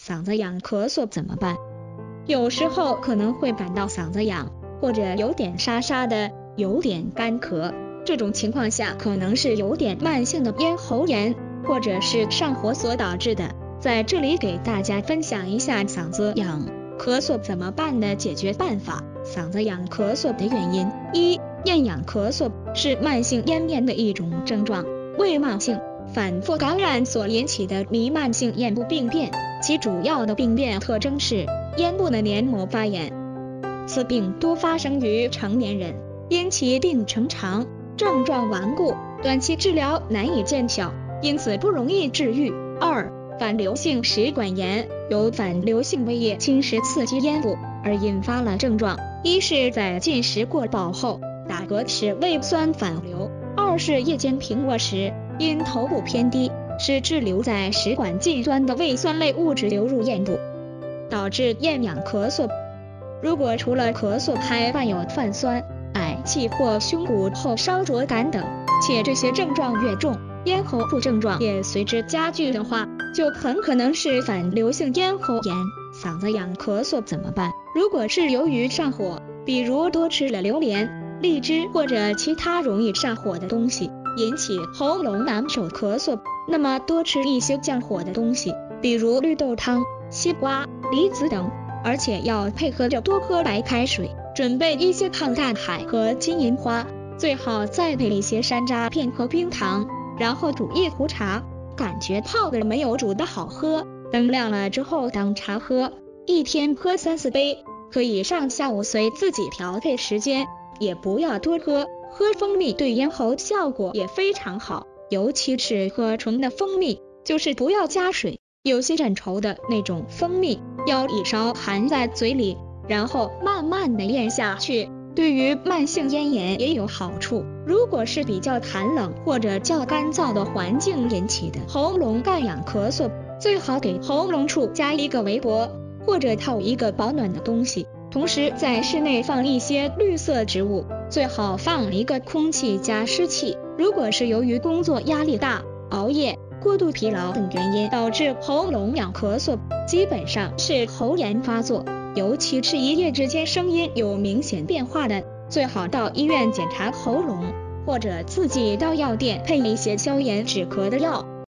嗓子痒咳嗽怎么办？有时候可能会感到嗓子痒，或者有点沙沙的，有点干咳，这种情况下可能是有点慢性的咽喉炎，或者是上火所导致的。在这里给大家分享一下嗓子痒咳嗽怎么办的解决办法。嗓子痒咳嗽的原因：一、咽痒咳嗽是慢性咽炎的一种症状，为慢性反复感染所引起的弥漫性咽部病变，其主要的病变特征是咽部的黏膜发炎。此病多发生于成年人，因其病程长，症状顽固，短期治疗难以见效，因此不容易治愈。二、反流性食管炎由反流性胃液侵蚀刺激咽部而引发了症状，一是在进食过饱后打嗝使胃酸反流，二是夜间平卧时因头部偏低，使滞留在食管近端的胃酸类物质流入咽部，导致咽痒咳嗽。如果除了咳嗽还伴有泛酸、嗳气或胸骨后烧灼感等，且这些症状越重，咽喉部症状也随之加剧的话，就很可能是反流性咽喉炎。嗓子痒咳嗽怎么办？如果是由于上火，比如多吃了榴莲、荔枝或者其他容易上火的东西，引起喉咙难受咳嗽，那么多吃一些降火的东西，比如绿豆汤、西瓜、梨子等，而且要配合着多喝白开水，准备一些抗大海和金银花，最好再配一些山楂片和冰糖，然后煮一壶茶，感觉泡的没有煮的好喝，等凉了之后当茶喝，一天喝3-4杯，可以上下午随自己调配时间，也不要多喝。喝蜂蜜对咽喉效果也非常好，尤其是喝纯的蜂蜜，就是不要加水，有些蘸稠的那种蜂蜜，要一勺含在嘴里，然后慢慢的咽下去，对于慢性咽炎也有好处。如果是比较寒冷或者较干燥的环境引起的喉咙干痒咳嗽，最好给喉咙处加一个围脖，或者套一个保暖的东西，同时在室内放一些绿色植物，最好放一个空气加湿器。如果是由于工作压力大、熬夜、过度疲劳等原因导致喉咙痒咳嗽，基本上是喉炎发作，尤其是一夜之间声音有明显变化的，最好到医院检查喉咙，或者自己到药店配一些消炎止咳的药。